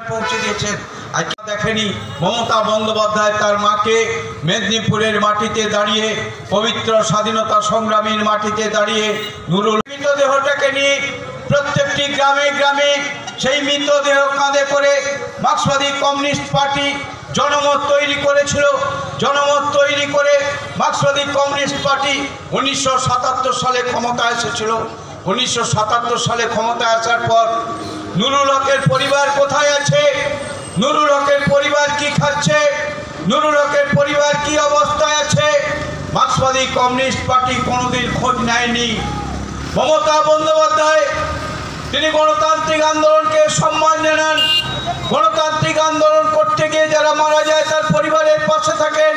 পৌঁছে দিয়েছেন। আজকে দেখেনি মমতা বন্দ্যোপাধ্যায় তার মাকে মেদিনীপুরের মাটিতে দাঁড়িয়ে, পবিত্র স্বাধীনতা সংগ্রামীর মাটিতে দাঁড়িয়ে নুরুল মৃতদেহটাকে নিয়ে প্রত্যেকটি গ্রামে গ্রামে সেই মৃতদেহ কাঁধে করে মার্ক্সবাদী কমিউনিস্ট পার্টি জনমত তৈরি করেছিল। জনমত তৈরি করে মার্ক্সবাদী কমিউনিস্ট পার্টি 1977 সালে ক্ষমতায় এসেছিল। 1977 সালে ক্ষমতায় আসার পর নুরুল হকের পরিবার কোথায় আছে, নুরুল হকের পরিবার কি খাচ্ছে, নুরুল হকের পরিবার কি অবস্থায় আছে, মার্ক্সবাদী কমিউনিস্ট পার্টি কোনোদিন খোঁজ নেয়নি। মমতা বন্দ্যোপাধ্যায় তিনি গণতান্ত্রিক আন্দোলনকে সম্মান জানান। গণতান্ত্রিক আন্দোলন করতে গিয়ে যারা মারা যায় তার পরিবারের পাশে থাকেন।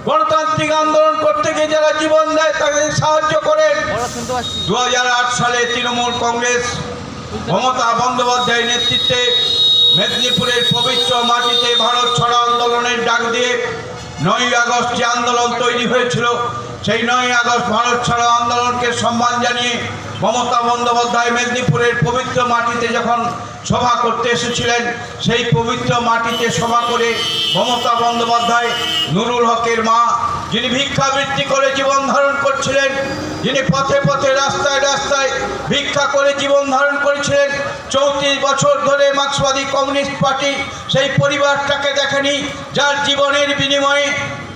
গণতান্ত্রিক আন্দোলন করতে গিয়ে যারা জীবন দেয় তাকে সাহায্য করেন। 2008 সালে তৃণমূল কংগ্রেস মমতা বন্দ্যোপাধ্যায়ের নেতৃত্বে মেদিনীপুরের পবিত্র মাটিতে ভারত ছাড়ো আন্দোলনের ডাক দিয়ে 9ই আগস্ট যে আন্দোলন তৈরি হয়েছিল, সেই 9ই আগস্ট ভারত ছাড়ো আন্দোলনকে সম্মান জানিয়ে মমতা বন্দ্যোপাধ্যায় মেদিনীপুরের পবিত্র মাটিতে যখন সভা করতে এসেছিলেন, সেই পবিত্র মাটিতে সভা করে মমতা বন্দ্যোপাধ্যায় নুরুল হকের মা, যিনি ভিক্ষাবৃত্তি করে জীবন ধারণ করছিলেন, যিনি পথে পথে রাস্তায় রাস্তায় ভিক্ষা করে জীবন ধারণ করেছিলেন, 34 বছর ধরে মার্ক্সবাদী কমিউনিস্ট পার্টি সেই পরিবারটাকে দেখেনি, যার জীবনের বিনিময়ে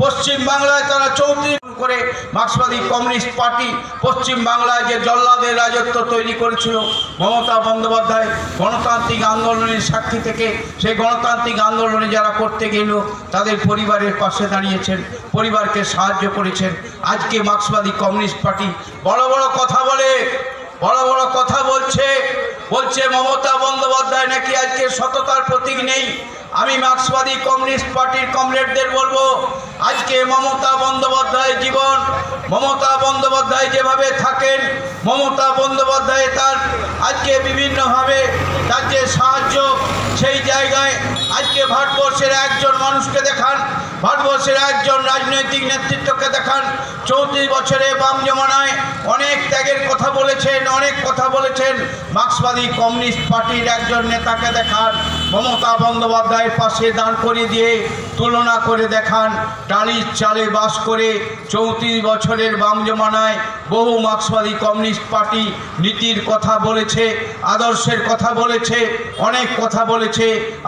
পশ্চিম বাংলায় তারা 34 করে মার্ক্সবাদী কমিউনিস্ট পার্টি পশ্চিম বাংলায় যে জল্লাদের রাজত্ব তৈরি করেছিল, মমতা বন্দ্যোপাধ্যায় গণতান্ত্রিক আন্দোলনের সাক্ষী থেকে সেই গণতান্ত্রিক আন্দোলনে যারা করতে গেল তাদের পরিবারের পাশে দাঁড়িয়েছেন, পরিবারকে সাহায্য করেছেন। আজকে মার্ক্সবাদী কমিউনিস্ট পার্টি বড় বড় কথা বলে, বড় বড় কথা বলছে মমতা বন্দ্যোপাধ্যায় নাকি আজকে সততার প্রতীক নেই। আমি মার্ক্সবাদী কমিউনিস্ট পার্টির কমরেডদের বলবো, আজকে মমতা বন্দ্যোপাধ্যায়ের জীবন, মমতা বন্দ্যোপাধ্যায় যেভাবে থাকেন, মমতা বন্দ্যোপাধ্যায় তার আজকে বিভিন্নভাবে তার যে সাহায্য, সেই জায়গায় আজকে ভারতবর্ষের একজন মানুষকে দেখান, ভারতবর্ষের একজন রাজনৈতিক নেতৃত্বকে দেখান 34 বছরে বাম জমানায় অনেক ত্যাগের কথা বলেছেন, অনেক কথা বলেছেন। মার্ক্সবাদী কমিউনিস্ট পার্টির একজন নেতাকে দেখান, মমতা বন্দ্যোপাধ্যায়ের পাশে দাঁড় করিয়ে দিয়ে তুলনা করে দেখান। টালির চালে বাস করে 34 বছরের বাম জমানায় বহু মার্ক্সবাদী কমিউনিস্ট পার্টি নীতির কথা বলেছে, আদর্শের কথা বলেছে, অনেক কথা বলেছে।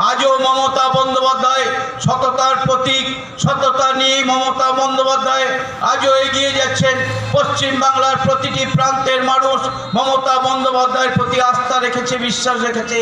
আজও মমতা বন্দ্যোপাধ্যায় সততার প্রতীক, সততা নিয়ে মমতা বন্দ্যোপাধ্যায় আজও এগিয়ে যাচ্ছেন। পশ্চিম বাংলার প্রতিটি প্রান্তের মানুষ মমতা বন্দ্যোপাধ্যায়ের প্রতি আস্থা রেখেছে, বিশ্বাস রেখেছে।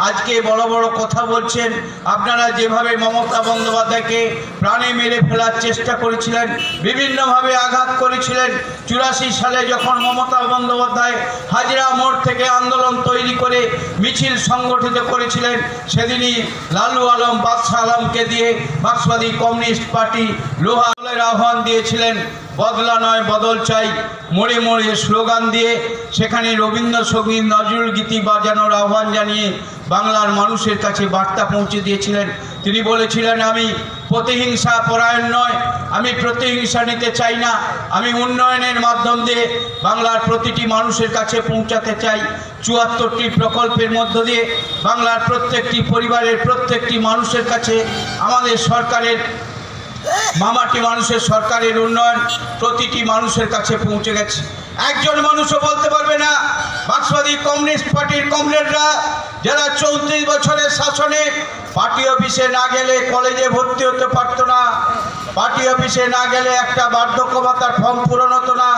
আজকে বড় বড় কথা বলছেন। আপনারা যেভাবে মমতা বন্দ্যোপাধ্যায়কে প্রাণে মেরে ফেলার চেষ্টা করেছিলেন, বিভিন্নভাবে আঘাত করেছিলেন, 84 সালে যখন মমতা বন্দ্যোপাধ্যায় হাজরা মোড় থেকে আন্দোলন তৈরি করে মিছিল সংগঠিত করেছিলেন, সেদিনই লালু আলম, বাদশাহ আলমকে দিয়ে মার্ক্সবাদী কমিউনিস্ট পার্টি লোহার আহ্বান দিয়েছিলেন, বদলা নয় বদল চাই। মোড়ে মোড়ে স্লোগান দিয়ে সেখানে রবীন্দ্রসঙ্গীত, নজরুল গীতি বাজানোর আহ্বান জানিয়ে বাংলার মানুষের কাছে বার্তা পৌঁছে দিয়েছিলেন। তিনি বলেছিলেন, আমি প্রতিহিংসা পরায়ণ নয়, আমি প্রতিহিংসা নিতে চাই না, আমি উন্নয়নের মাধ্যম দিয়ে বাংলার প্রতিটি মানুষের কাছে পৌঁছাতে চাই। 74টি প্রকল্পের মধ্য দিয়ে বাংলার প্রত্যেকটি পরিবারের প্রত্যেকটি মানুষের কাছে আমাদের সরকারের মামাটি মানুষের সরকারের উন্নয়ন প্রতিটি মানুষের কাছে পৌঁছে গেছে। একজন মানুষও বলতে পারবে না মার্ক্সবাদী কমিউনিস্ট পার্টির কমরেডরা যারা 34 বছরের শাসনে পার্টি অফিসে না গেলে কলেজে ভর্তি হতে পারতো না, পার্টি অফিসে না গেলে একটা বার্ধক্য ভাতার ফর্ম পূরণ হতো না,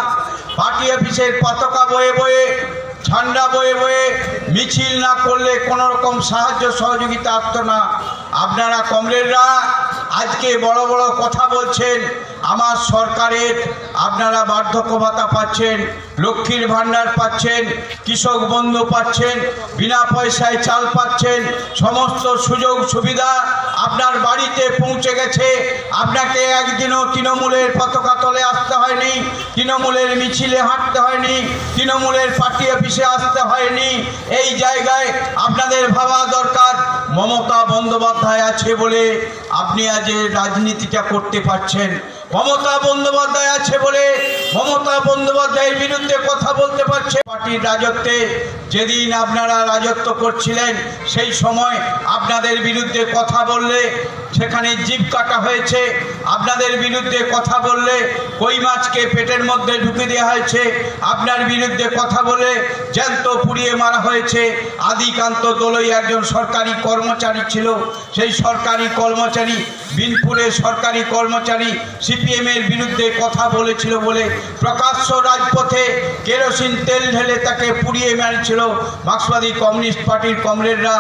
পার্টি অফিসের পতাকা বয়ে বয়ে, ঝান্ডা বয়ে বয়ে মিছিল না করলে কোনো রকম সাহায্য সহযোগিতা আসতো না। আপনারা কমরেডরা আজকে বড় বড় কথা বলছেন, আমার সরকারের আপনারা বার্ধক্য ভাতা পাচ্ছেন, লক্ষ্মীর ভাণ্ডার পাচ্ছেন, কৃষক বন্ধু পাচ্ছেন, বিনা পয়সায় চাল পাচ্ছেন, সমস্ত সুযোগ সুবিধা আপনার বাড়িতে পৌঁছে গেছে। আপনাকে একদিনও তৃণমূলের পতাকা তলে আসতে হয়নি, তৃণমূলের মিছিলে হাঁটতে হয়নি, তৃণমূলের পার্টি অফিসে আসতে হয়নি। এই জায়গায় আপনাদের ভাবা দরকার মমতা বন্দ্যোপাধ্যায় আছে বলে আপনি আজ রাজনীতিটা করতে পারছেন। মমতা বন্দ্যোপাধ্যায় আছে বলে মমতা বন্দ্যোপাধ্যায়ের বিরুদ্ধে কথা বলতে পারছে। পার্টির রাজত্বে যেদিন আপনারা রাজত্ব করছিলেন সেই সময় আপনাদের বিরুদ্ধে কথা বললে সেখানে জিভ কাটা হয়েছে, আপনাদের বিরুদ্ধে কথা বললে কই মাছকে পেটের মধ্যে ঢুকে দেওয়া হয়েছে, আপনার বিরুদ্ধে কথা বলে জ্যান্ত পুড়িয়ে মারা হয়েছে। আদিকান্ত দলই একজন সরকারি কর্মচারী ছিল, সেই সরকারি কর্মচারী বিনপুরের সরকারি কর্মচারী সিপিএমের বিরুদ্ধে কথা বলেছিল বলে প্রকাশ্য রাজপথে কেরোসিন তেল ঢেলে তাকে পুড়িয়ে মেরেছিল। মার্ক্সবাদী কমিউনিস্ট পার্টির কমরেডরা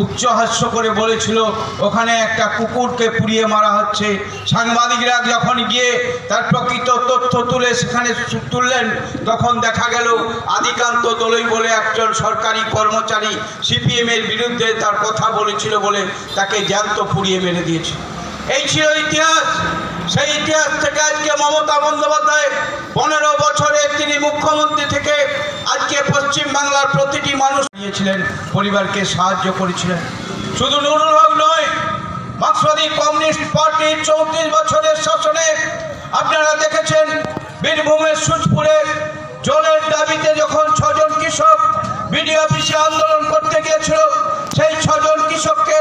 উচ্চহাস্য করে বলেছিল ওখানে একটা কুকুরকে পুড়িয়ে মারা হচ্ছে। সাংবাদিকরা যখন গিয়ে তার প্রকৃত তথ্য তুলে সেখানে তুললেন তখন দেখা গেল আদিকান্ত দলই বলে একজন সরকারি কর্মচারী সিপিএমের বিরুদ্ধে তার কথা বলেছিল বলে তাকে জ্যান্ত পুড়িয়ে মেরে দিয়েছে। এই ছিল ইতিহাস। সেই ইতিহাস থেকে আজকে মমতা বন্দ্যোপাধ্যায় 15 বছরে তিনি মুখ্যমন্ত্রী থেকে আজকে পশ্চিম বাংলার প্রতিটি মানুষ নিয়েছিলেন, পরিবারকে সাহায্য করেছিলেন। শুধু নুরুল হক নয়, মার্ক্সবাদী কমিউনিস্ট পার্টির 34 বছরের শাসনে আপনারা দেখেছেন বীরভূমের সুচপুরে জলের দাবিতে যখন 6 জন কৃষক বিডিও অফিসে আন্দোলন করতে গিয়েছিল, সেই 6 জন কৃষককে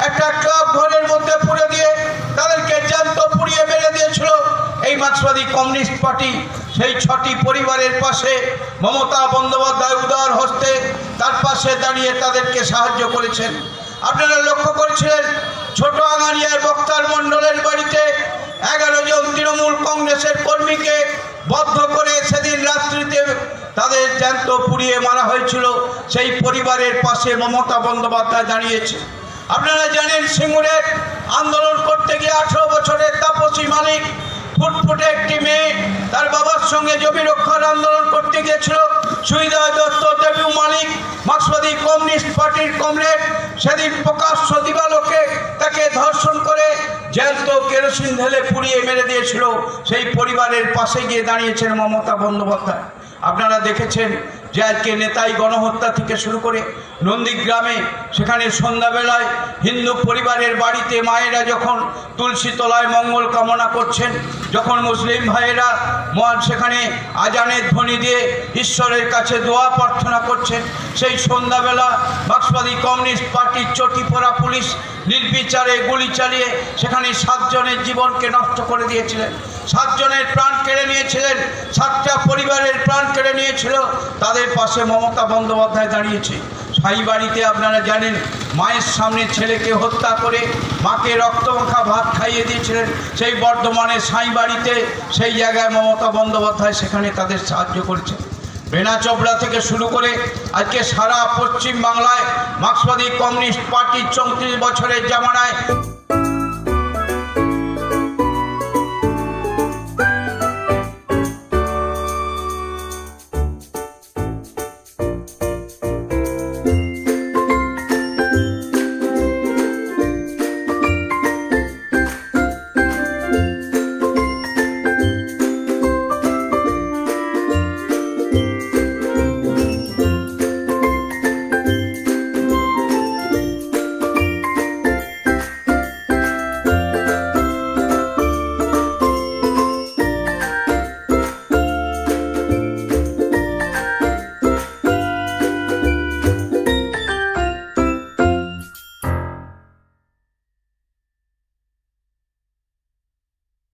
একটা ক্লাব ঘরের মধ্যে পুড়ে দিয়ে তাদেরকে জ্যান্ত পুড়িয়ে মেরে দিয়েছিল এই মার্ক্সবাদী কমিউনিস্ট পার্টি। সেই 6টি পরিবারের পাশে মমতা বন্দ্যোপাধ্যায় উদার হস্তে তার পাশে দাঁড়িয়ে তাদেরকে সাহায্য করেছেন। আপনারা লক্ষ্য করেছিলেন ছোট আঙারিয়ার বক্তার মণ্ডলের বাড়িতে 11 জন তৃণমূল কংগ্রেসের কর্মীকে বদ্ধ করে সেদিন রাত্রিতে তাদের জ্যান্ত পুড়িয়ে মারা হয়েছিল। সেই পরিবারের পাশে মমতা বন্দ্যোপাধ্যায় দাঁড়িয়েছে। আপনারা জানেন সিঙ্গুরে আন্দোলন করতে গিয়ে 18 বছরের তাপসী মালিক ফুটফুটে একটি মেয়ে তার বাবার সঙ্গে জমি রক্ষার আন্দোলন করতে গিয়েছিল। সুবিধা দত্ত দেবী মালিক মার্ক্সবাদী কমিউনিস্ট পার্টির কমরেড সেদিন প্রকাশ্য দিবালোকে তাকে ধর্ষণ করে জ্যান্ত কেরোসিন ঢেলে পুড়িয়ে মেরে দিয়েছিল। সেই পরিবারের পাশে গিয়ে দাঁড়িয়েছেন মমতা বন্দ্যোপাধ্যায়। আপনারা দেখেছেন যে আজকে নেতাই গণহত্যা থেকে শুরু করে নন্দীগ্রামে সেখানে সন্ধ্যাবেলায় হিন্দু পরিবারের বাড়িতে মায়েরা যখন তুলসী তলায় মঙ্গল কামনা করছেন, যখন মুসলিম ভাইয়েরা সেখানে আজানের ধ্বনি দিয়ে ঈশ্বরের কাছে দোয়া প্রার্থনা করছেন, সেই সন্ধ্যাবেলা মার্ক্সবাদী কমিউনিস্ট পার্টির চটি পরা পুলিশ নির্বিচারে গুলি চালিয়ে সেখানে 7 জনের জীবনকে নষ্ট করে দিয়েছিলেন, 7 জনের প্রাণ কেড়ে নিয়েছিলেন, 7টা পরিবারের প্রাণ কেড়ে নিয়েছিল। তাদের পাশে মমতা বন্দ্যোপাধ্যায় দাঁড়িয়েছে। সাই বাড়িতে আপনারা জানেন মায়ের সামনে ছেলেকে হত্যা করে মাকে রক্তমাখা ভাত খাইয়ে দিয়েছিলেন। সেই বর্ধমানে সাই বাড়িতে সেই জায়গায় মমতা বন্দ্যোপাধ্যায় সেখানে তাদের সাহায্য করেছে। বেনা চোপড়া থেকে শুরু করে আজকে সারা পশ্চিম বাংলায় মার্ক্সবাদী কমিউনিস্ট পার্টির 34 বছরের জামানায়